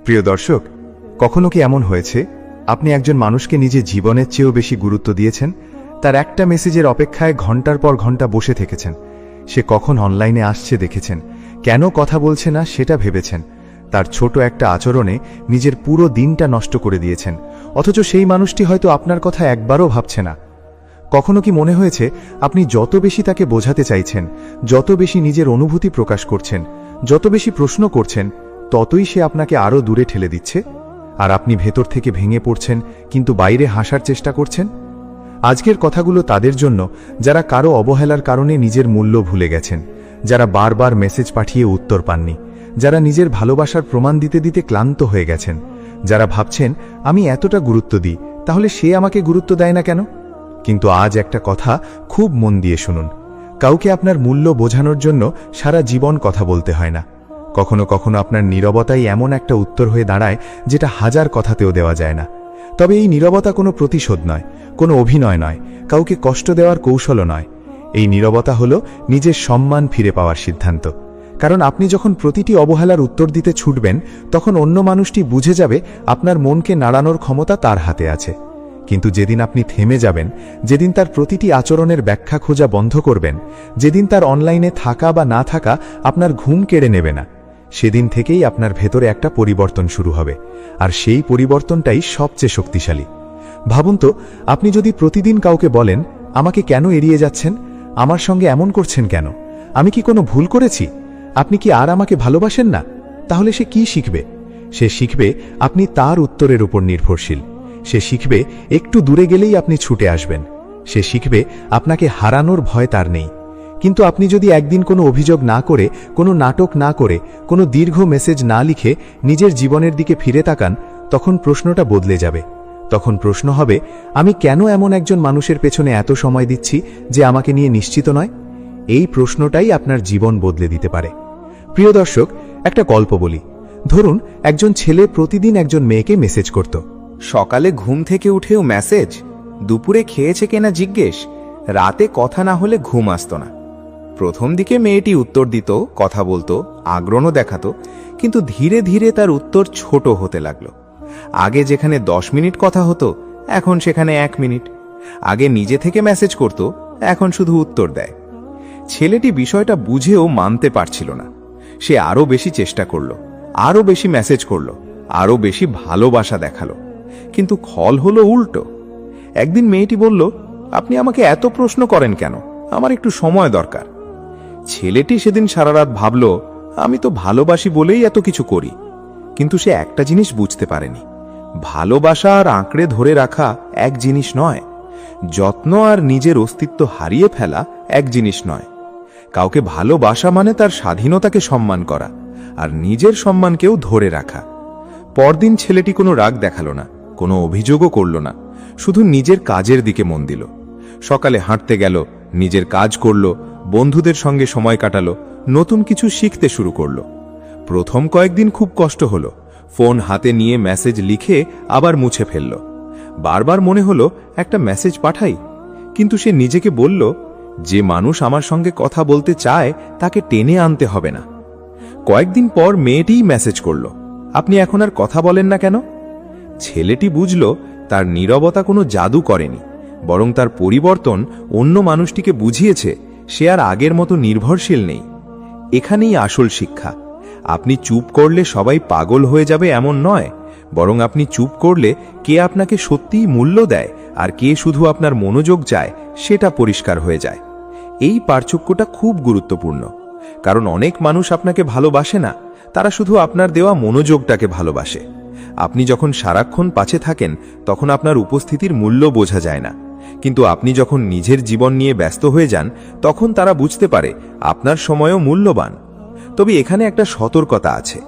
প্রিয় দর্শক, কখনো কি এমন হয়েছে আপনি একজন মানুষকে নিজের জীবনের চেয়েও বেশি গুরুত্ব দিয়েছেন? তার একটা মেসেজের অপেক্ষায় ঘন্টার পর ঘন্টা বসে থেকেছেন। সে কখন অনলাইনে আসছে দেখেছেন, কেন কথা বলছে না সেটা ভেবেছেন। তার ছোট একটা আচরণে নিজের পুরো দিনটা নষ্ট করে দিয়েছেন, অথচ সেই মানুষটি হয়তো আপনার কথা একবারও ভাবছে না। কখনো কি মনে হয়েছে আপনি যত বেশি তাকে বোঝাতে চাইছেন, যত বেশি নিজের অনুভূতি প্রকাশ করছেন, যত বেশি প্রশ্ন করছেন, ততই সে আপনাকে আরও দূরে ঠেলে দিচ্ছে, আর আপনি ভেতর থেকে ভেঙে পড়ছেন, কিন্তু বাইরে হাসার চেষ্টা করছেন? আজকের কথাগুলো তাদের জন্য যারা কারো অবহেলার কারণে নিজের মূল্য ভুলে গেছেন, যারা বারবার মেসেজ পাঠিয়ে উত্তর পাননি, যারা নিজের ভালোবাসার প্রমাণ দিতে দিতে ক্লান্ত হয়ে গেছেন, যারা ভাবছেন আমি এতটা গুরুত্ব দিই, তাহলে সে আমাকে গুরুত্ব দেয় না কেন? কিন্তু আজ একটা কথা খুব মন দিয়ে শুনুন, কাউকে আপনার মূল্য বোঝানোর জন্য সারা জীবন কথা বলতে হয় না। কখনো কখনো আপনার নীরবতাই এমন একটা উত্তর হয়ে দাঁড়ায় যেটা হাজার কথাতেও দেওয়া যায় না। তবে এই নীরবতা কোনো প্রতিশোধ নয়, কোনো অভিনয় নয়, কাউকে কষ্ট দেওয়ার কৌশলও নয়। এই নীরবতা হলো নিজের সম্মান ফিরে পাওয়ার সিদ্ধান্ত। কারণ আপনি যখন প্রতিটি অবহেলার উত্তর দিতে ছুটবেন, তখন অন্য মানুষটি বুঝে যাবে আপনার মনকে নাড়ানোর ক্ষমতা তার হাতে আছে। কিন্তু যেদিন আপনি থেমে যাবেন, যেদিন তার প্রতিটি আচরণের ব্যাখ্যা খোঁজা বন্ধ করবেন, যেদিন তার অনলাইনে থাকা বা না থাকা আপনার ঘুম কেড়ে নেবে না, সেদিন থেকেই আপনার ভেতরে একটা পরিবর্তন শুরু হবে। আর সেই পরিবর্তনটাই সবচেয়ে শক্তিশালী। ভাবুন তো, আপনি যদি প্রতিদিন কাউকে বলেন, আমাকে কেন এড়িয়ে যাচ্ছেন, আমার সঙ্গে এমন করছেন কেন, আমি কি কোনো ভুল করেছি, আপনি কি আর আমাকে ভালোবাসেন না, তাহলে সে কি শিখবে? সে শিখবে আপনি তার উত্তরের উপর নির্ভরশীল। সে শিখবে একটু দূরে গেলেই আপনি ছুটে আসবেন। সে শিখবে আপনাকে হারানোর ভয় তার নেই। কিন্তু আপনি যদি একদিন কোনো অভিযোগ না করে, কোনো নাটক না করে, কোনো দীর্ঘ মেসেজ না লিখে নিজের জীবনের দিকে ফিরে তাকান, তখন প্রশ্নটা বদলে যাবে। তখন প্রশ্ন হবে, আমি কেন এমন একজন মানুষের পেছনে এত সময় দিচ্ছি যে আমাকে নিয়ে নিশ্চিত নয়? এই প্রশ্নটাই আপনার জীবন বদলে দিতে পারে। প্রিয় দর্শক, একটা গল্প বলি। ধরুন একজন ছেলে প্রতিদিন একজন মেয়েকে মেসেজ করত। সকালে ঘুম থেকে উঠেও মেসেজ, দুপুরে খেয়েছে কিনা জিজ্ঞেস, রাতে কথা না হলে ঘুম আসতো না। প্রথম দিকে মেয়েটি উত্তর দিত, কথা বলতো, আগ্রহ দেখাতো, কিন্তু ধীরে ধীরে তার উত্তর ছোট হতে লাগলো। আগে যেখানে 10 মিনিট কথা হতো, এখন সেখানে 1 মিনিট। আগে নিজে থেকে মেসেজ করত, এখন শুধু উত্তর দেয়। ছেলেটি বিষয়টা বুঝেও মানতে পারছিল না। সে আরও বেশি চেষ্টা করলো, আরও বেশি মেসেজ করলো, আরও বেশি ভালোবাসা দেখালো, কিন্তু ফল হলো উল্টো। একদিন মেয়েটি বলল, আপনি আমাকে এত প্রশ্ন করেন কেন, আমার একটু সময় দরকার। ছেলেটি সেদিন সারা রাত ভাবল, আমি তো ভালোবাসি বলেই এত কিছু করি। কিন্তু সে একটা জিনিস বুঝতে পারেনি, ভালোবাসা আর আঁকড়ে ধরে রাখা এক জিনিস নয়, যত্ন আর নিজের অস্তিত্ব হারিয়ে ফেলা এক জিনিস নয়। কাউকে ভালোবাসা মানে তার স্বাধীনতাকে সম্মান করা, আর নিজের সম্মানকেও ধরে রাখা। পরদিন ছেলেটি কোনো রাগ দেখালো না, কোনো অভিযোগও করল না, শুধু নিজের কাজের দিকে মন দিল। সকালে হাঁটতে গেল, নিজের কাজ করল, বন্ধুদের সঙ্গে সময় কাটালো, নতুন কিছু শিখতে শুরু করল। প্রথম কয়েকদিন খুব কষ্ট হলো, ফোন হাতে নিয়ে মেসেজ লিখে আবার মুছে ফেলল। বারবার মনে হলো একটা মেসেজ পাঠাই, কিন্তু সে নিজেকে বলল, যে মানুষ আমার সঙ্গে কথা বলতে চায় তাকে টেনে আনতে হবে না। কয়েকদিন পর মেয়েটিই মেসেজ করল, আপনি এখন আর কথা বলেন না কেন? ছেলেটি বুঝল তার নীরবতা কোনো জাদু করেনি, বরং তার পরিবর্তন অন্য মানুষটিকে বুঝিয়েছে সে আর আগের মতো নির্ভরশীল নেই। এখানেই আসল শিক্ষা। আপনি চুপ করলে সবাই পাগল হয়ে যাবে এমন নয়, বরং আপনি চুপ করলে কে আপনাকে সত্যিই মূল্য দেয় আর কে শুধু আপনার মনোযোগ চায় সেটা পরিষ্কার হয়ে যায়। এই পার্থক্যটা খুব গুরুত্বপূর্ণ, কারণ অনেক মানুষ আপনাকে ভালোবাসে না, তারা শুধু আপনার দেওয়া মনোযোগটাকে ভালোবাসে। আপনি যখন সারাক্ষণ পাশে থাকেন, তখন আপনার উপস্থিতির মূল্য বোঝা যায় না, কিন্তু আপনি যখন নিজের জীবন নিয়ে ব্যস্ত হয়ে যান, তখন তারা বুঝতে পারে আপনার সময়ও মূল্যবান। তবে এখানে একটা সতর্কতা আছে,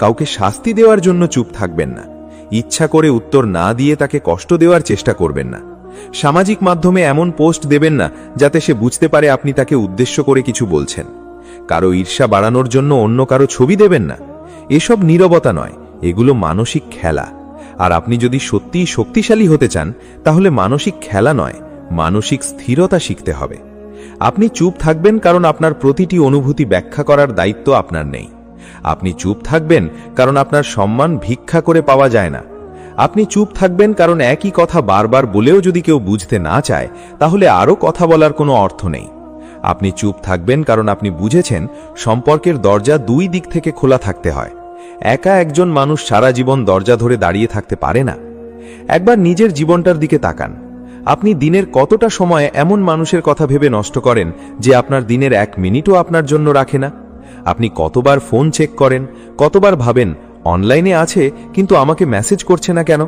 কাউকে শাস্তি দেওয়ার জন্য চুপ থাকবেন না, ইচ্ছা করে উত্তর না দিয়ে তাকে কষ্ট দেওয়ার চেষ্টা করবেন না। সামাজিক মাধ্যমে এমন পোস্ট দেবেন না যাতে সে বুঝতে পারে আপনি তাকে উদ্দেশ্য করে কিছু বলছেন। কারো ঈর্ষা বাড়ানোর জন্য অন্য কারো ছবি দেবেন না। এসব নীরবতা নয়, এগুলো মানসিক খেলা। আর আপনি যদি সত্যিই শক্তিশালী হতে চান, তাহলে মানসিক খেলা নয়, মানসিক স্থিরতা শিখতে হবে। আপনি চুপ থাকবেন কারণ আপনার প্রতিটি অনুভূতি ব্যাখ্যা করার দায়িত্ব আপনার নেই। আপনি চুপ থাকবেন কারণ আপনার সম্মান ভিক্ষা করে পাওয়া যায় না। আপনি চুপ থাকবেন কারণ একই কথা বারবার বলেও যদি কেউ বুঝতে না চায়, তাহলে আরও কথা বলার কোনো অর্থ নেই। আপনি চুপ থাকবেন কারণ আপনি বুঝেছেন সম্পর্কের দরজা দুই দিক থেকে খোলা থাকতে হয়। একা একজন মানুষ সারা জীবন দরজা ধরে দাঁড়িয়ে থাকতে পারে না। একবার নিজের জীবনটার দিকে তাকান। আপনি দিনের কতটা সময় এমন মানুষের কথা ভেবে নষ্ট করেন যে আপনার দিনের 1 মিনিটও আপনার জন্য রাখে না? আপনি কতবার ফোন চেক করেন, কতবার ভাবেন অনলাইনে আছে কিন্তু আমাকে মেসেজ করছে না কেন?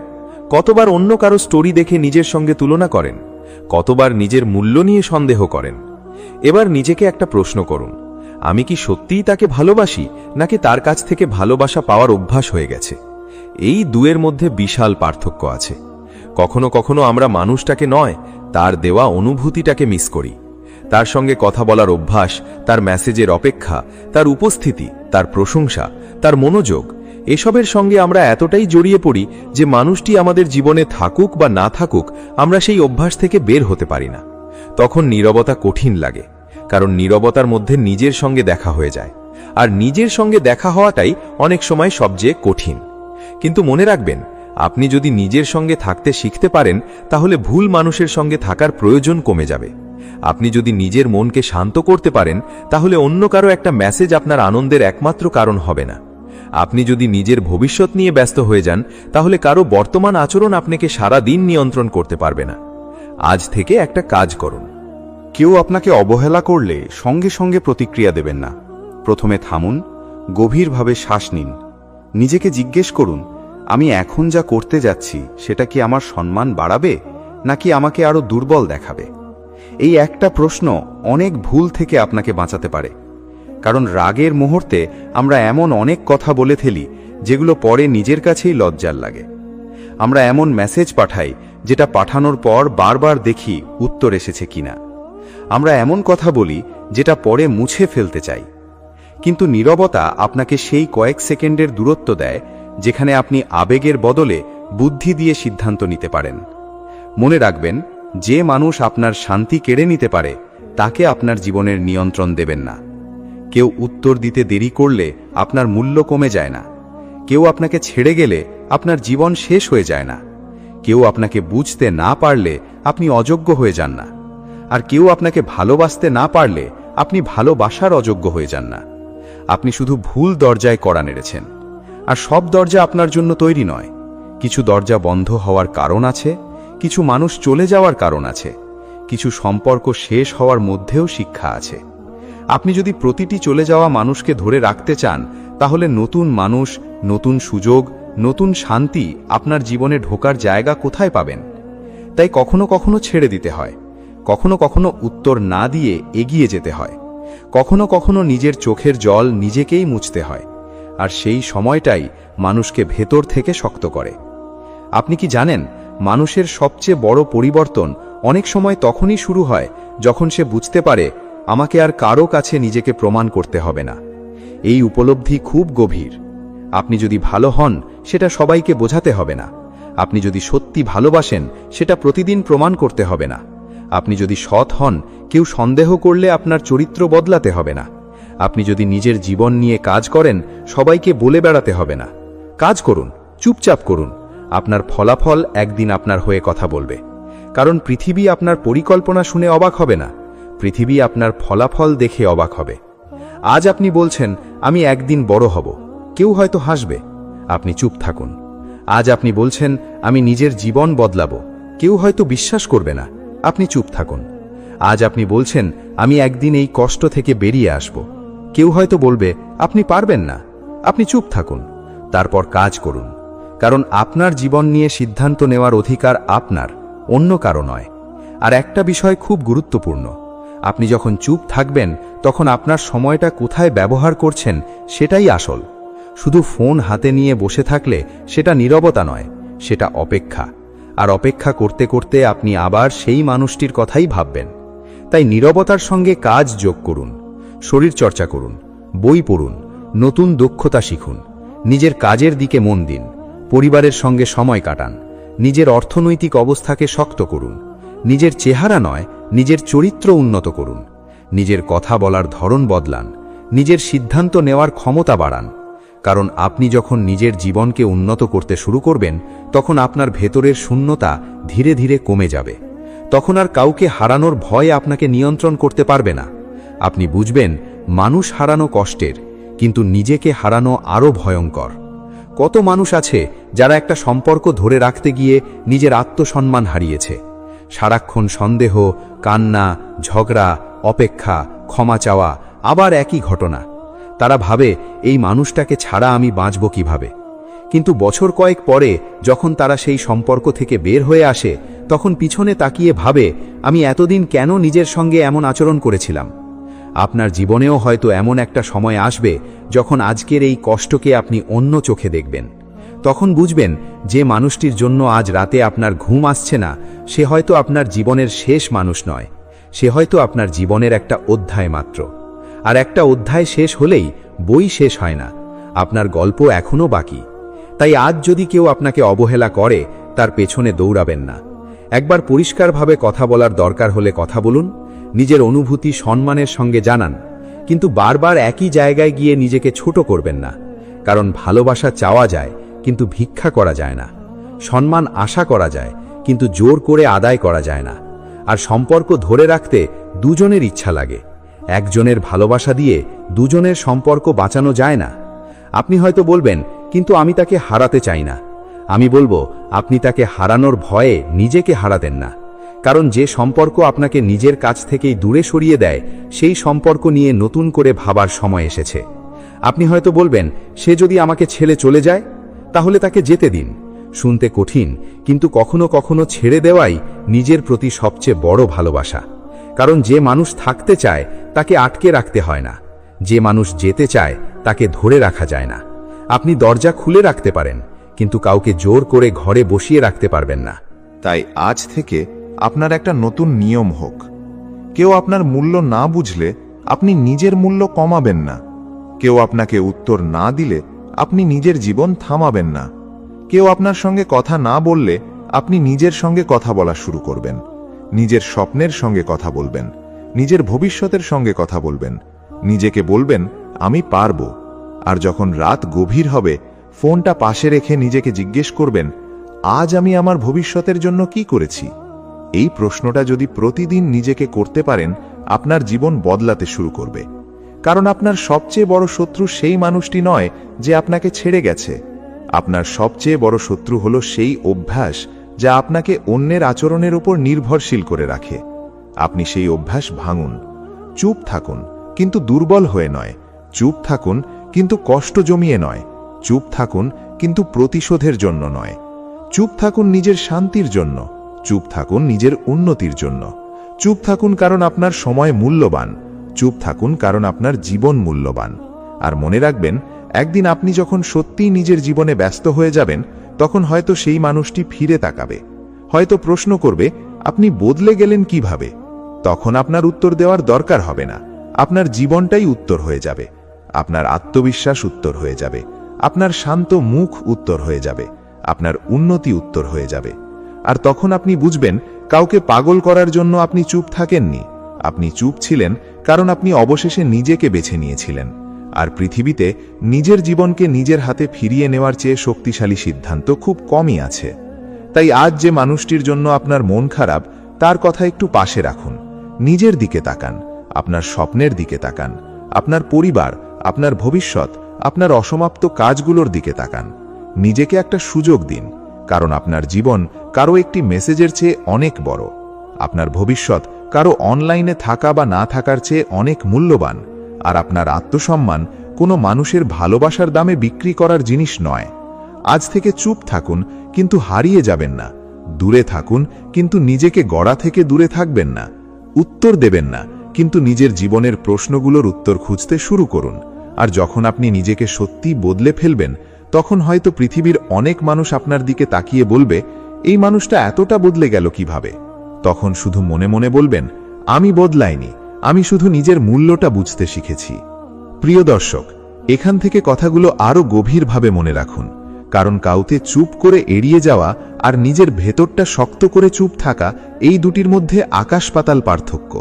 কতবার অন্য কারো স্টোরি দেখে নিজের সঙ্গে তুলনা করেন? কতবার নিজের মূল্য নিয়ে সন্দেহ করেন? এবার নিজেকে একটা প্রশ্ন করুন, আমি কি সত্যিই তাকে ভালোবাসি, নাকি তার কাছ থেকে ভালোবাসা পাওয়ার অভ্যাস হয়ে গেছে? এই দুয়ের মধ্যে বিশাল পার্থক্য আছে। কখনো কখনো আমরা মানুষটাকে নয়, তার দেওয়া অনুভূতিটাকে মিস করি। তার সঙ্গে কথা বলার অভ্যাস, তার মেসেজের অপেক্ষা, তার উপস্থিতি, তার প্রশংসা, তার মনোযোগ, এসবের সঙ্গে আমরা এতটাই জড়িয়ে পড়ি যে মানুষটি আমাদের জীবনে থাকুক বা না থাকুক, আমরা সেই অভ্যাস থেকে বের হতে পারি না। তখন নীরবতা কঠিন লাগে, কারণ নীরবতার মধ্যে নিজের সঙ্গে দেখা হয়ে যায়। আর নিজের সঙ্গে দেখা হওয়াটাই অনেক সময় সবচেয়ে কঠিন। কিন্তু মনে রাখবেন, আপনি যদি নিজের সঙ্গে থাকতে শিখতে পারেন, তাহলে ভুল মানুষের সঙ্গে থাকার প্রয়োজন কমে যাবে। আপনি যদি নিজের মনকে শান্ত করতে পারেন, তাহলে অন্য কারো একটা মেসেজ আপনার আনন্দের একমাত্র কারণ হবে না। আপনি যদি নিজের ভবিষ্যৎ নিয়ে ব্যস্ত হয়ে যান, তাহলে কারো বর্তমান আচরণ আপনাকে সারা দিন নিয়ন্ত্রণ করতে পারবে না। আজ থেকে একটা কাজ করুন। কেউ আপনাকে অবহেলা করলে সঙ্গে সঙ্গে প্রতিক্রিয়া দেবেন না। প্রথমে থামুন, গভীরভাবে শ্বাস নিন, নিজেকে জিজ্ঞেস করুন, আমি এখন যা করতে যাচ্ছি সেটা কি আমার সম্মান বাড়াবে, নাকি আমাকে আরো দুর্বল দেখাবে? এই একটা প্রশ্ন অনেক ভুল থেকে আপনাকে বাঁচাতে পারে। কারণ রাগের মুহূর্তে আমরা এমন অনেক কথা বলে ফেলি যেগুলো পরে নিজের কাছেই লজ্জার লাগে। আমরা এমন মেসেজ পাঠাই যেটা পাঠানোর পর বারবার দেখি উত্তর এসেছে কিনা। আমরা এমন কথা বলি যেটা পরে মুছে ফেলতে চাই। কিন্তু নীরবতা আপনাকে সেই কয়েক সেকেন্ডের দূরত্ব দেয় যেখানে আপনি আবেগের বদলে বুদ্ধি দিয়ে সিদ্ধান্ত নিতে পারেন। মনে রাখবেন, যে মানুষ আপনার শান্তি কেড়ে নিতে পারে তাকে আপনার জীবনের নিয়ন্ত্রণ দেবেন না। কেউ উত্তর দিতে দেরি করলে আপনার মূল্য কমে যায় না। কেউ আপনাকে ছেড়ে গেলে আপনার জীবন শেষ হয়ে যায় না। কেউ আপনাকে বুঝতে না পারলে আপনি অযোগ্য হয়ে যান না। আর কেউ আপনাকে ভালোবাসতে না পারলে আপনি ভালোবাসার অযোগ্য হয়ে যান না। আপনি শুধু ভুল দরজায় কড়া নেড়েছেন। আর সব দরজা আপনার জন্য তৈরি নয়। কিছু দরজা বন্ধ হওয়ার কারণ আছে, কিছু মানুষ চলে যাওয়ার কারণ আছে, কিছু সম্পর্ক শেষ হওয়ার মধ্যেও শিক্ষা আছে। আপনি যদি প্রতিটি চলে যাওয়া মানুষকে ধরে রাখতে চান, তাহলে নতুন মানুষ, নতুন সুযোগ, নতুন শান্তি আপনার জীবনে ঢোকার জায়গা কোথায় পাবেন? তাই কখনো কখনো ছেড়ে দিতে হয়, কখনো কখনো উত্তর না দিয়ে এগিয়ে যেতে হয়, কখনো কখনো নিজের চোখের জল নিজেকেই মুছতে হয়। আর সেই সময়টাই মানুষকে ভেতর থেকে শক্ত করে। আপনি কি জানেন, মানুষের সবচেয়ে বড় পরিবর্তন অনেক সময় তখনই শুরু হয় যখন সে বুঝতে পারে, আমাকে আর কারো কাছে নিজেকে প্রমাণ করতে হবে না। এই উপলব্ধি খুব গভীর। আপনি যদি ভালো হন, সেটা সবাইকে বোঝাতে হবে না। আপনি যদি সত্যি ভালোবাসেন, সেটা প্রতিদিন প্রমাণ করতে হবে না। আপনি যদি সৎ হন, কেউ সন্দেহ করলে আপনার চরিত্র বদলাতে হবে না। আপনি যদি নিজের জীবন নিয়ে কাজ করেন, সবাইকে বলে বেড়াতে হবে না। কাজ করুন, চুপচাপ করুন। আপনার ফলাফল একদিন আপনার হয়ে কথা বলবে। কারণ পৃথিবী আপনার পরিকল্পনা শুনে অবাক হবে না, পৃথিবী আপনার ফলাফল দেখে অবাক হবে। আজ আপনি বলছেন, আমি একদিন বড় হব, কেউ হয়তো হাসবে, আপনি চুপ থাকুন। আজ আপনি বলছেন, আমি নিজের জীবন বদলাবো, কেউ হয়তো বিশ্বাস করবে না, আপনি চুপ থাকুন। আজ আপনি বলছেন, আমি একদিন এই কষ্ট থেকে বেরিয়ে আসব, কেউ হয়তো বলবে আপনি পারবেন না, আপনি চুপ থাকুন। তারপর কাজ করুন। কারণ আপনার জীবন নিয়ে সিদ্ধান্ত নেওয়ার অধিকার আপনার, অন্য কারো নয়। আর একটা বিষয় খুব গুরুত্বপূর্ণ, আপনি যখন চুপ থাকবেন, তখন আপনার সময়টা কোথায় ব্যবহার করছেন সেটাই আসল। শুধু ফোন হাতে নিয়ে বসে থাকলে সেটা নীরবতা নয়, সেটা অপেক্ষা। আর অপেক্ষা করতে করতে আপনি আবার সেই মানুষটির কথাই ভাববেন। তাই নীরবতার সঙ্গে কাজ যোগ করুন, শরীরচর্চা করুন, বই পড়ুন, নতুন দক্ষতা শিখুন, নিজের কাজের দিকে মন দিন, পরিবারের সঙ্গে সময় কাটান, নিজের অর্থনৈতিক অবস্থাকে শক্ত করুন, নিজের চেহারা নয়, নিজের চরিত্র উন্নত করুন, নিজের কথা বলার ধরন বদলান, নিজের সিদ্ধান্ত নেওয়ার ক্ষমতা বাড়ান। কারণ আপনি যখন নিজের জীবনকে উন্নত করতে শুরু করবেন, তখন আপনার ভেতরের শূন্যতা ধীরে ধীরে কমে যাবে। তখন আর কাউকে হারানোর ভয় আপনাকে নিয়ন্ত্রণ করতে পারবে না। আপনি বুঝবেন, মানুষ হারানো কষ্টের, কিন্তু নিজেকে হারানো আরও ভয়ঙ্কর। কত মানুষ আছে যারা একটা সম্পর্ক ধরে রাখতে গিয়ে নিজের আত্মসম্মান হারিয়েছে। সারাক্ষণ সন্দেহ, কান্না, ঝগড়া, অপেক্ষা, ক্ষমা চাওয়া, আবার একই ঘটনা। তারা ভাবে, এই মানুষটাকে ছাড়া আমি বাঁচব কিভাবে? কিন্তু বছর কয়েক পরে যখন তারা সেই সম্পর্ক থেকে বের হয়ে আসে, তখন পিছনে তাকিয়ে ভাবে, আমি এতদিন কেন নিজের সঙ্গে এমন আচরণ করেছিলাম? আপনার জীবনেও হয়তো এমন একটা সময় আসবে যখন আজকের এই কষ্টকে আপনি অন্য চোখে দেখবেন। তখন বুঝবেন, যে মানুষটির জন্য আজ রাতে আপনার ঘুম আসছে না, সে হয়তো আপনার জীবনের শেষ মানুষ নয়। সে হয়তো আপনার জীবনের একটা অধ্যায় মাত্র। আর একটা অধ্যায় শেষ হলেই বই শেষ হয় না, আপনার গল্প এখনও বাকি। তাই আজ যদি কেউ আপনাকে অবহেলা করে, তার পেছনে দৌড়াবেন না। একবার পরিষ্কারভাবে কথা বলার দরকার হলে কথা বলুন, নিজের অনুভূতি সম্মানের সঙ্গে জানান, কিন্তু বারবার একই জায়গায় গিয়ে নিজেকে ছোট করবেন না। কারণ ভালোবাসা চাওয়া যায়, কিন্তু ভিক্ষা করা যায় না। সম্মান আশা করা যায়, কিন্তু জোর করে আদায় করা যায় না। আর সম্পর্ক ধরে রাখতে দুজনের ইচ্ছা লাগে। একজনের ভালোবাসা দিয়ে দুজনের সম্পর্ক বাঁচানো যায় না। আপনি হয়তো বলবেন, কিন্তু আমি তাকে হারাতে চাই না। আমি বলবো, আপনি তাকে হারানোর ভয়ে নিজেকে হারাতেন না। কারণ যে সম্পর্ক আপনাকে নিজের কাছ থেকেই দূরে সরিয়ে দেয়, সেই সম্পর্ক নিয়ে নতুন করে ভাবার সময় এসেছে। আপনি হয়তো বলবেন, সে যদি আমাকে ছেড়ে চলে যায়, তাহলে তাকে যেতে দিন। শুনতে কঠিন, কিন্তু কখনো কখনো ছেড়ে দেওয়াই নিজের প্রতি সবচেয়ে বড় ভালোবাসা। কারণ যে মানুষ থাকতে চায়, তাকে আটকে রাখতে হয় না। যে মানুষ যেতে চায়, তাকে ধরে রাখা যায় না। আপনি দরজা খুলে রাখতে পারেন, কিন্তু কাউকে জোর করে ঘরে বসিয়ে রাখতে পারবেন না। তাই আজ থেকে আপনার একটা নতুন নিয়ম হোক, কেউ আপনার মূল্য না বুঝলে আপনি নিজের মূল্য কমাবেন না। কেউ আপনাকে উত্তর না দিলে আপনি নিজের জীবন থামাবেন না। কেউ আপনার সঙ্গে কথা না বললে আপনি নিজের সঙ্গে কথা বলা শুরু করবেন। নিজের স্বপ্নের সঙ্গে কথা বলবেন, নিজের ভবিষ্যতের সঙ্গে কথা বলবেন। নিজেকে বলবেন, আমি পারবো। আর যখন রাত গভীর হবে, ফোনটা পাশে রেখে নিজেকে জিজ্ঞেস করবেন, আজ আমি আমার ভবিষ্যতের জন্য কি করেছি? এই প্রশ্নটা যদি প্রতিদিন নিজেকে করতে পারেন, আপনার জীবন বদলাতে শুরু করবে। কারণ আপনার সবচেয়ে বড় শত্রু সেই মানুষটি নয় যে আপনাকে ছেড়ে গেছে। আপনার সবচেয়ে বড় শত্রু হলো সেই অভ্যাস যা আপনাকে অন্যের আচরণের উপর নির্ভরশীল করে রাখে। আপনি সেই অভ্যাস ভাঙুন। চুপ থাকুন, কিন্তু দুর্বল হয়ে নয়। চুপ থাকুন, কিন্তু কষ্ট জমিয়ে নয়। চুপ থাকুন, কিন্তু প্রতিশোধের জন্য নয়। চুপ থাকুন নিজের শান্তির জন্য। চুপ থাকুন নিজের উন্নতির জন্য। চুপ থাকুন কারণ আপনার সময় মূল্যবান। চুপ থাকুন কারণ আপনার জীবন মূল্যবান। আর মনে রাখবেন, একদিন আপনি যখন সত্যিই নিজের জীবনে ব্যস্ত হয়ে যাবেন, তখন হয়তো সেই মানুষটি ফিরে তাকাবে, হয়তো প্রশ্ন করবে, আপনি বদলে গেলেন কিভাবে? তখন আপনার উত্তর দেওয়ার দরকার হবে না। আপনার জীবনটাই উত্তর হয়ে যাবে। আপনার আত্মবিশ্বাস উত্তর হয়ে যাবে। আপনার শান্ত মুখ উত্তর হয়ে যাবে। আপনার উন্নতি উত্তর হয়ে যাবে। আর তখন আপনি বুঝবেন, কাউকে পাগল করার জন্য আপনি চুপ থাকেননি। আপনি চুপ ছিলেন কারণ আপনি অবশেষে নিজেকে বেছে নিয়েছিলেন। আর পৃথিবীতে নিজের জীবনকে নিজের হাতে ফিরিয়ে নেওয়ার চেয়ে শক্তিশালী সিদ্ধান্ত খুব কমই আছে। তাই আজ যে মানুষটির জন্য আপনার মন খারাপ, তার কথা একটু পাশে রাখুন। নিজের দিকে তাকান, আপনার স্বপ্নের দিকে তাকান, আপনার পরিবার, আপনার ভবিষ্যৎ, আপনার অসমাপ্ত কাজগুলোর দিকে তাকান। নিজেকে একটা সুযোগ দিন, কারণ আপনার জীবন কারো একটি মেসেজের চেয়ে অনেক বড়। আপনার ভবিষ্যৎ কারো অনলাইনে থাকা বা না থাকার চেয়ে অনেক মূল্যবান। আর আপনার আত্মসম্মান কোনো মানুষের ভালোবাসার দামে বিক্রি করার জিনিস নয়। আজ থেকে চুপ থাকুন, কিন্তু হারিয়ে যাবেন না। দূরে থাকুন, কিন্তু নিজেকে গড়া থেকে দূরে থাকবেন না। উত্তর দেবেন না, কিন্তু নিজের জীবনের প্রশ্নগুলোর উত্তর খুঁজতে শুরু করুন। আর যখন আপনি নিজেকে সত্যি বদলে ফেলবেন, তখন হয়তো পৃথিবীর অনেক মানুষ আপনার দিকে তাকিয়ে বলবে, এই মানুষটা এতটা বদলে গেল কিভাবে? তখন শুধু মনে মনে বলবেন, আমি বদলাইনি, আমি শুধু নিজের মূল্যটা বুঝতে শিখেছি। প্রিয় দর্শক, এখান থেকে কথাগুলো আরো গভীরভাবে মনে রাখুন। কারণ কাউকে চুপ করে এড়িয়ে যাওয়া আর নিজের ভেতরটা শক্ত করে চুপ থাকা, এই দুটির মধ্যে আকাশ পাতাল পার্থক্য।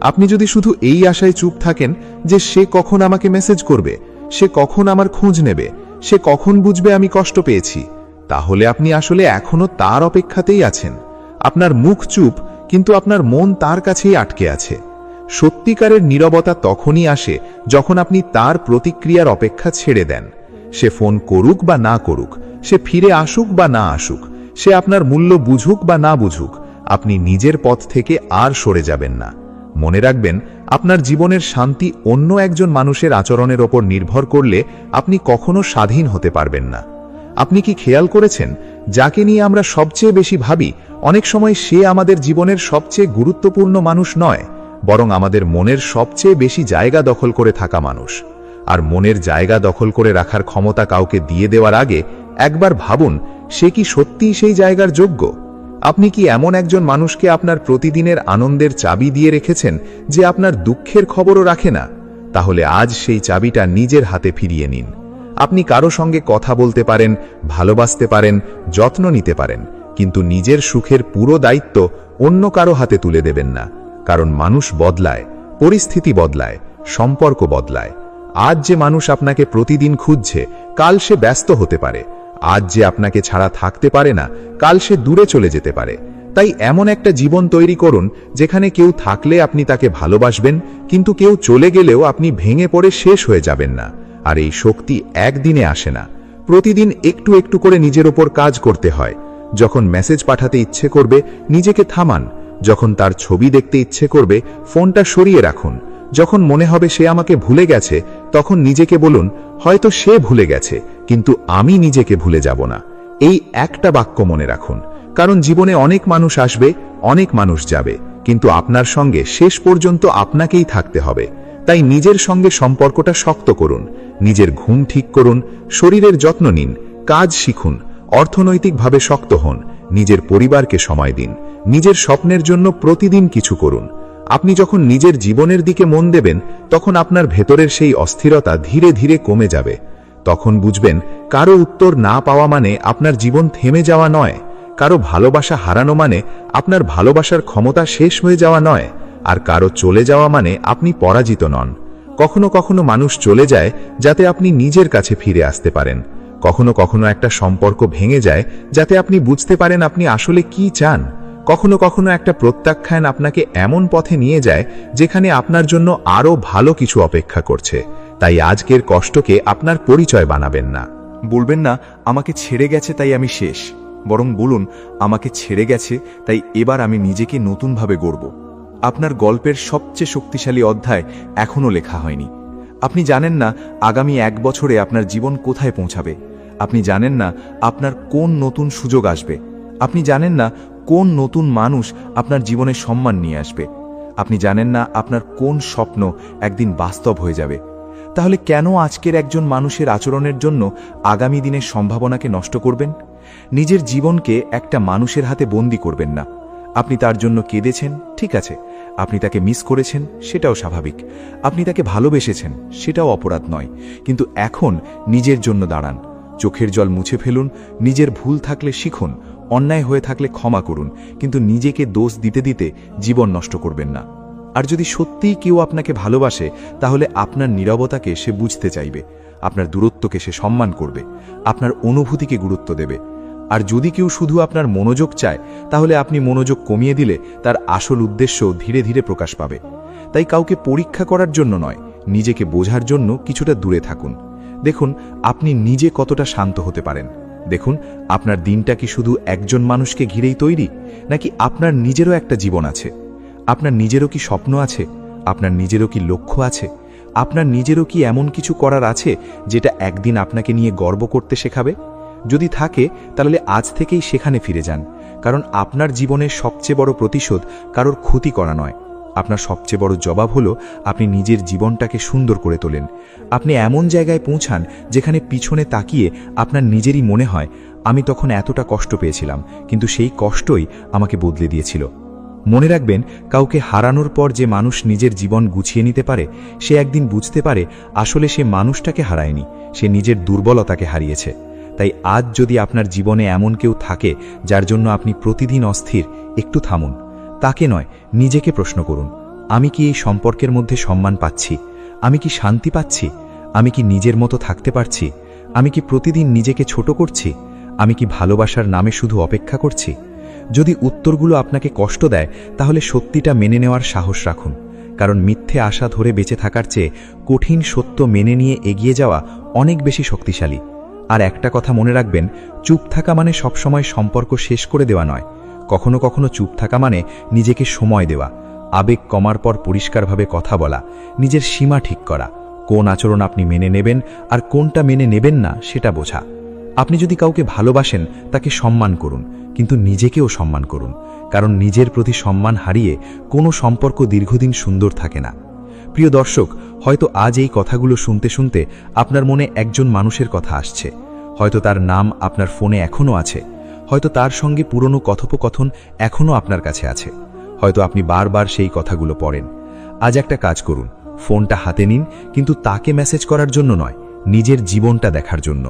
আপনি যদি শুধু এই আশায় চুপ থাকেন যে সে কখন আমাকে মেসেজ করবে, সে কখন আমার খোঁজ নেবে, সে কখন বুঝবে আমি কষ্ট পেয়েছি, তাহলে আপনি আসলে এখনো তার অপেক্ষাতেই আছেন। আপনার মুখ চুপ, কিন্তু আপনার মন তার কাছেই আটকে আছে। সত্যিকারের নীরবতা তখনই আসে যখন আপনি তার প্রতিক্রিয়ার অপেক্ষা ছেড়ে দেন। সে ফোন করুক বা না করুক, সে ফিরে আসুক বা না আসুক, সে আপনার মূল্য বুঝুক বা না বুঝুক, আপনি নিজের পথ থেকে আর সরে যাবেন না। মনে রাখবেন, আপনার জীবনের শান্তি অন্য একজন মানুষের আচরণের ওপর নির্ভর করলে আপনি কখনো স্বাধীন হতে পারবেন না। আপনি কি খেয়াল করেছেন, যাকে নিয়ে আমরা সবচেয়ে বেশি ভাবি, অনেক সময় সে আমাদের জীবনের সবচেয়ে গুরুত্বপূর্ণ মানুষ নয়, বরং আমাদের মনের সবচেয়ে বেশি জায়গা দখল করে থাকা মানুষ। আর মনের জায়গা দখল করে রাখার ক্ষমতা কাউকে দিয়ে দেওয়ার আগে একবার ভাবুন, সে কি সত্যিই সেই জায়গার যোগ্য? আপনি কি এমন একজন মানুষকে আপনার প্রতিদিনের আনন্দের চাবি দিয়ে রেখেছেন যে আপনার দুঃখের খবরও রাখে না? তাহলে আজ সেই চাবিটা নিজের হাতে ফিরিয়ে নিন। আপনি কারো সঙ্গে কথা বলতে পারেন, ভালোবাসতে পারেন, যত্ন নিতে পারেন, কিন্তু নিজের সুখের পুরো দায়িত্ব অন্য কারো হাতে তুলে দেবেন না। কারণ মানুষ বদলায়, পরিস্থিতি বদলায়, সম্পর্ক বদলায়। আজ যে মানুষ আপনাকে প্রতিদিন খুঁজছে, কাল সে ব্যস্ত হতে পারে। আজ যে আপনাকে ছাড়া থাকতে পারে না, কাল সে দূরে চলে যেতে পারে। তাই এমন একটা জীবন তৈরি করুন যেখানে কেউ থাকলে আপনি তাকে ভালোবাসবেন, কিন্তু কেউ চলে গেলেও আপনি ভেঙে পড়ে শেষ হয়ে যাবেন না। আর এই শক্তি একদিনে আসে না, প্রতিদিন একটু একটু করে নিজের ওপর কাজ করতে হয়। যখন মেসেজ পাঠাতে ইচ্ছে করবে, নিজেকে থামান। যখন তার ছবি দেখতে ইচ্ছে করবে, ফোনটা সরিয়ে রাখুন। যখন মনে হবে সে আমাকে ভুলে গেছে, তখন নিজেকে বলুন, হয়তো সে ভুলে গেছে, কিন্তু আমি নিজেকে ভুলে যাব না। এই একটা বাক্য মনে রাখুন, কারণ জীবনে অনেক মানুষ আসবে, অনেক মানুষ যাবে, কিন্তু আপনার সঙ্গে শেষ পর্যন্ত আপনাকেই থাকতে হবে। তাই নিজের সঙ্গে সম্পর্কটা শক্ত করুন, নিজের ঘুম ঠিক করুন, শরীরের যত্ন নিন, কাজ শিখুন, অর্থনৈতিকভাবে শক্ত হন, নিজের পরিবারকে সময় দিন, নিজের স্বপ্নের জন্য প্রতিদিন কিছু করুন। আপনি যখন নিজের জীবনের দিকে মন দেবেন, তখন আপনার ভেতরের সেই অস্থিরতা ধীরে ধীরে কমে যাবে। তখন বুঝবেন, কারো উত্তর না পাওয়া মানে আপনার জীবন থেমে যাওয়া নয়, কারো ভালোবাসা হারানো মানে আপনার ভালোবাসার ক্ষমতা শেষ হয়ে যাওয়া নয়, আর কারো চলে যাওয়া মানে আপনি পরাজিত নন। কখনো কখনো মানুষ চলে যায় যাতে আপনি নিজের কাছে ফিরে আসতে পারেন। কখনো কখনো একটা সম্পর্ক ভেঙে যায় যাতে আপনি বুঝতে পারেন আপনি আসলে কি চান। কখনো কখনো একটা প্রত্যাখ্যান আপনাকে এমন পথে নিয়ে যায় যেখানে আপনার জন্য আরও ভালো কিছু অপেক্ষা করছে। তাই আজকের কষ্টকে আপনার পরিচয় বানাবেন না। বলবেন না আমাকে ছেড়ে গেছে তাই আমি শেষ, বরং বলুন আমাকে ছেড়ে গেছে তাই এবার আমি নিজেকে নতুনভাবে গড়ব। আপনার গল্পের সবচেয়ে শক্তিশালী অধ্যায় এখনও লেখা হয়নি। আপনি জানেন না আগামী 1 বছরে আপনার জীবন কোথায় পৌঁছাবে। আপনি জানেন না আপনার কোন নতুন সুযোগ আসবে। আপনি জানেন না কোন নতুন মানুষ আপনার জীবনে সম্মান নিয়ে আসবে। আপনি জানেন না আপনার কোন স্বপ্ন একদিন বাস্তব হয়ে যাবে। তাহলে কেন আজকের একজন মানুষের আচরণের জন্য আগামী দিনের সম্ভাবনাকে নষ্ট করবেন? নিজের জীবনকে একটা মানুষের হাতে বন্দী করবেন না। আপনি তার জন্য কেঁদেছেন, ঠিক আছে। আপনি তাকে মিস করেছেন, সেটাও স্বাভাবিক। আপনি তাকে ভালোবেসেছেন, সেটাও অপরাধ নয়। কিন্তু এখন নিজের জন্য দাঁড়ান, চোখের জল মুছে ফেলুন, নিজের ভুল থাকলে শিখুন, অন্যায় হয়ে থাকলে ক্ষমা করুন, কিন্তু নিজেকে দোষ দিতে দিতে জীবন নষ্ট করবেন না। আর যদি সত্যিই কেউ আপনাকে ভালোবাসে, তাহলে আপনার নীরবতাকে সে বুঝতে চাইবে, আপনার দূরত্বকে সে সম্মান করবে, আপনার অনুভূতিকে গুরুত্ব দেবে। আর যদি কেউ শুধু আপনার মনোযোগ চায়, তাহলে আপনি মনোযোগ কমিয়ে দিলে তার আসল উদ্দেশ্য ধীরে ধীরে প্রকাশ পাবে। তাই কাউকে পরীক্ষা করার জন্য নয়, নিজেকে বোঝার জন্য কিছুটা দূরে থাকুন। দেখুন আপনি নিজে কতটা শান্ত হতে পারেন। দেখুন আপনার দিনটা কি শুধু একজন মানুষকে ঘিরেই তৈরি, নাকি আপনার নিজেরও একটা জীবন আছে? আপনার নিজেরও কি স্বপ্ন আছে? আপনার নিজেরও কি লক্ষ্য আছে? আপনার নিজেরও কি এমন কিছু করার আছে যেটা একদিন আপনাকে নিয়ে গর্ব করতে শেখাবে? যদি থাকে, তাহলে আজ থেকেই সেখানে ফিরে যান। কারণ আপনার জীবনের সবচেয়ে বড় প্রতিশোধ কারোর ক্ষতি করা নয়। আপনার সবচেয়ে বড় জবাব হলো আপনি নিজের জীবনটাকে সুন্দর করে তোলেন। আপনি এমন জায়গায় পৌঁছান যেখানে পিছনে তাকিয়ে আপনার নিজেরই মনে হয়, আমি তখন এতটা কষ্ট পেয়েছিলাম, কিন্তু সেই কষ্টই আমাকে বদলে দিয়েছিল। মনে রাখবেন, কাউকে হারানোর পর যে মানুষ নিজের জীবন গুছিয়ে নিতে পারে, সে একদিন বুঝতে পারে আসলে সে মানুষটাকে হারায়নি, সে নিজের দুর্বলতাকে হারিয়েছে। তাই আজ যদি আপনার জীবনে এমন কেউ থাকে যার জন্য আপনি প্রতিদিন অস্থির, একটু থামুন। তাকে নয়, নিজেকে প্রশ্ন করুন, আমি কি এই সম্পর্কের মধ্যে সম্মান পাচ্ছি? আমি কি শান্তি পাচ্ছি? আমি কি নিজের মতো থাকতে পারছি? আমি কি প্রতিদিন নিজেকে ছোট করছি? আমি কি ভালোবাসার নামে শুধু অপেক্ষা করছি? যদি উত্তরগুলো আপনাকে কষ্ট দেয়, তাহলে সত্যিটা মেনে নেওয়ার সাহস রাখুন। কারণ মিথ্যে আশা ধরে বেঁচে থাকার চেয়ে কঠিন সত্য মেনে নিয়ে এগিয়ে যাওয়া অনেক বেশি শক্তিশালী। আর একটা কথা মনে রাখবেন, চুপ থাকা মানে সবসময় সম্পর্ক শেষ করে দেওয়া নয়। কখনো কখনো চুপ থাকা মানে নিজেকে সময় দেওয়া, আবেগ কমার পর পরিষ্কারভাবে কথা বলা, নিজের সীমা ঠিক করা, কোন আচরণ আপনি মেনে নেবেন আর কোনটা মেনে নেবেন না সেটা বোঝা। আপনি যদি কাউকে ভালোবাসেন, তাকে সম্মান করুন, কিন্তু নিজেকেও সম্মান করুন। কারণ নিজের প্রতি সম্মান হারিয়ে কোনো সম্পর্ক দীর্ঘদিন সুন্দর থাকে না। প্রিয় দর্শক, হয়তো আজ এই কথাগুলো শুনতে শুনতে আপনার মনে একজন মানুষের কথা আসছে। হয়তো তার নাম আপনার ফোনে এখনও আছে, হয়তো তার সঙ্গে পুরনো কথোপকথন এখনও আপনার কাছে আছে, হয়তো আপনি বারবার সেই কথাগুলো পড়েন। আজ একটা কাজ করুন, ফোনটা হাতে নিন, কিন্তু তাকে মেসেজ করার জন্য নয়, নিজের জীবনটা দেখার জন্য।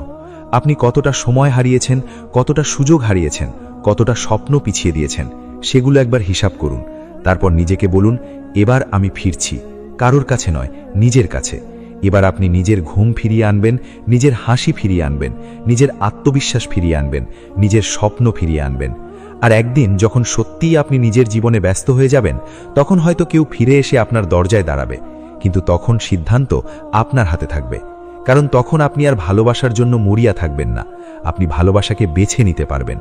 আপনি কতটা সময় হারিয়েছেন, কতটা সুযোগ হারিয়েছেন, কতটা স্বপ্ন পিছিয়ে দিয়েছেন, সেগুলো একবার হিসাব করুন। তারপর নিজেকে বলুন, এবার আমি ফিরছি, কারোর কাছে নয়, নিজের কাছে। এবার আপনি নিজের ঘুম ফিরিয়ে আনবেন, নিজের হাসি ফিরিয়ে আনবেন, নিজের আত্মবিশ্বাস ফিরিয়ে আনবেন, নিজের স্বপ্ন ফিরিয়ে আনবেন। আর একদিন যখন সত্যিই আপনি নিজের জীবনে ব্যস্ত হয়ে যাবেন, তখন হয়তো কেউ ফিরে এসে আপনার দরজায় দাঁড়াবে, কিন্তু তখন সিদ্ধান্ত আপনার হাতে থাকবে। কারণ তখন আপনি আর ভালোবাসার জন্য মরিয়া থাকবেন না, আপনি ভালোবাসাকে বেছে নিতে পারবেন।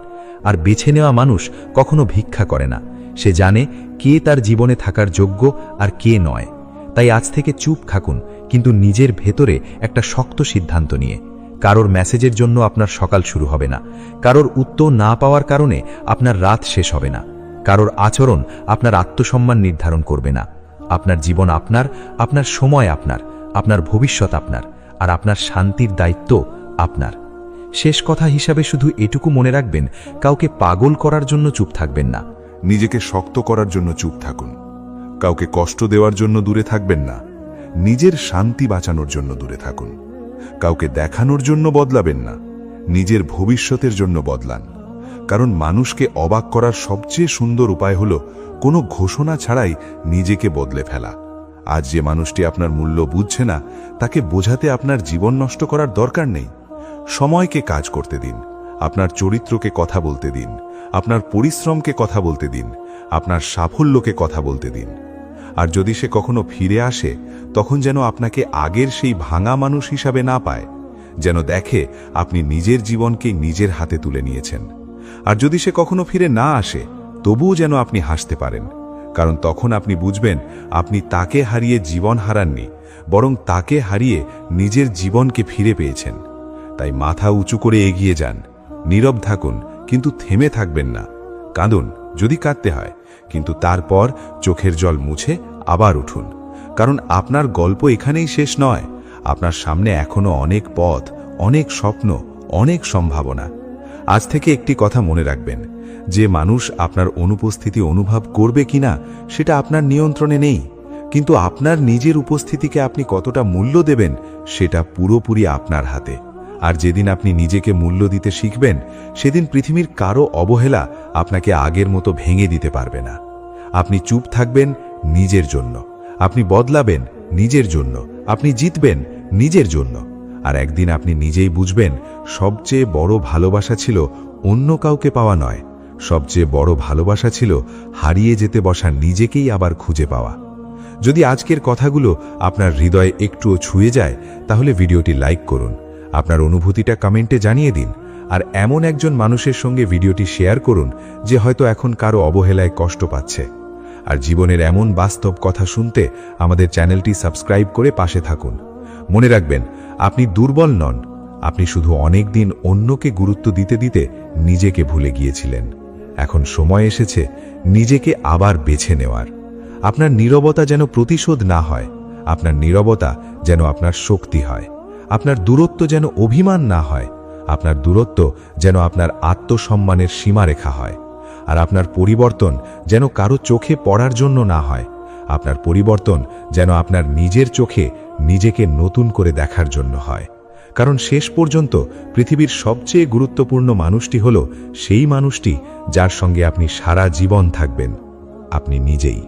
আর বেছে নেওয়া মানুষ কখনো ভিক্ষা করে না, সে জানে কে তার জীবনে থাকার যোগ্য আর কে নয়। তাই আজ থেকে চুপ থাকুন, কিন্তু নিজের ভেতরে একটা শক্ত সিদ্ধান্ত নিয়ে। কারোর মেসেজের জন্য আপনার সকাল শুরু হবে না, কারোর উত্তর না পাওয়ার কারণে আপনার রাত শেষ হবে না, কারোর আচরণ আপনার আত্মসম্মান নির্ধারণ করবে না। আপনার জীবন আপনার, আপনার সময় আপনার, আপনার ভবিষ্যৎ আপনার, আর আপনার শান্তির দায়িত্ব আপনার। শেষ কথা হিসাবে শুধু এটুকু মনে রাখবেন, কাউকে পাগল করার জন্য চুপ থাকবেন না। নিজেকে শক্ত করার জন্য চুপ থাকুন। কাউকে কষ্ট দেওয়ার জন্য দূরে থাকবেন না, নিজের শান্তি বাঁচানোর জন্য দূরে থাকুন। কাউকে দেখানোর জন্য বদলাবেন না, নিজের ভবিষ্যতের জন্য বদলান। কারণ মানুষকে অবাক করার সবচেয়ে সুন্দর উপায় হল কোনো ঘোষণা ছাড়াই নিজেকে বদলে ফেলা। আজ যে মানুষটি আপনার মূল্য বুঝছে না, তাকে বোঝাতে আপনার জীবন নষ্ট করার দরকার নেই। সময়কে কাজ করতে দিন, আপনার চরিত্রকে কথা বলতে দিন, আপনার পরিশ্রমকে কথা বলতে দিন, আপনার সাফল্যকে কথা বলতে দিন। আর যদি সে কখনো ফিরে আসে, তখন যেন আপনাকে আগের সেই ভাঙা মানুষ হিসাবে না পায়, যেন দেখে আপনি নিজের জীবনকে নিজের হাতে তুলে নিয়েছেন। আর যদি সে কখনো ফিরে না আসে, তবুও যেন আপনি হাসতে পারেন, কারণ তখন আপনি বুঝবেন আপনি তাকে হারিয়ে জীবন হারাননি, বরং তাকে হারিয়ে নিজের জীবনকে ফিরে পেয়েছেন। তাই মাথা উঁচু করে এগিয়ে যান, নীরব থাকুন, কিন্তু থেমে থাকবেন না। কাঁদুন যদি কাঁদতে হয়, কিন্তু তারপর চোখের জল মুছে আবার উঠুন। কারণ আপনার গল্প এখানেই শেষ নয়, আপনার সামনে এখনো অনেক পথ, অনেক স্বপ্ন, অনেক সম্ভাবনা। আজ থেকে একটি কথা মনে রাখবেন, যে মানুষ আপনার অনুপস্থিতি অনুভব করবে কিনা সেটা আপনার নিয়ন্ত্রণে নেই, কিন্তু আপনার নিজের উপস্থিতিকে আপনি কতটা মূল্য দেবেন সেটা পুরোপুরি আপনার হাতে। আর যেদিন আপনি নিজেকে মূল্য দিতে শিখবেন, সেদিন পৃথিবীর কারো অবহেলা আপনাকে আগের মতো ভেঙে দিতে পারবে না। আপনি চুপ থাকবেন নিজের জন্য, আপনি বদলাবেন নিজের জন্য, আপনি জিতবেন নিজের জন্য। আর একদিন আপনি নিজেই বুঝবেন, সবচেয়ে বড় ভালোবাসা ছিল অন্য কাউকে পাওয়া নয়, সবচেয়ে বড় ভালোবাসা ছিল হারিয়ে যেতে বসা নিজেকেই আবার খুঁজে পাওয়া। যদি আজকের কথাগুলো আপনার হৃদয়ে একটুও ছুঁয়ে যায়, তাহলে ভিডিওটি লাইক করুন, আপনার অনুভূতিটা কমেন্টে জানিয়ে দিন। আর এমন একজন মানুষের সঙ্গে ভিডিওটি শেয়ার করুন যে হয়তো এখন কারো অবহেলায় কষ্ট পাচ্ছে। আর জীবনের এমন বাস্তব কথা শুনতে আমাদের চ্যানেলটি সাবস্ক্রাইব করে পাশে থাকুন। মনে রাখবেন, আপনি দুর্বল নন, আপনি শুধু অনেক দিন অন্যকে গুরুত্ব দিতে দিতে নিজেকে ভুলে গিয়েছিলেন। এখন সময় এসেছে নিজেকে আবার বেছে নেওয়ার। আপনার নীরবতা যেন প্রতিশোধ না হয়, আপনার নীরবতা যেন আপনার শক্তি হয়। আপনার দূরত্ব যেন অভিমান না হয়, আপনার দূরত্ব যেন আপনার আত্মসম্মানের সীমারেখা হয়। আর আপনার পরিবর্তন যেন কারো চোখে পড়ার জন্য না হয়, আপনার পরিবর্তন যেন আপনার নিজের চোখে নিজেকে নতুন করে দেখার জন্য হয়। কারণ শেষ পর্যন্ত পৃথিবীর সবচেয়ে গুরুত্বপূর্ণ মানুষটি হল সেই মানুষটি যার সঙ্গে আপনি সারা জীবন থাকবেন, আপনি নিজেই।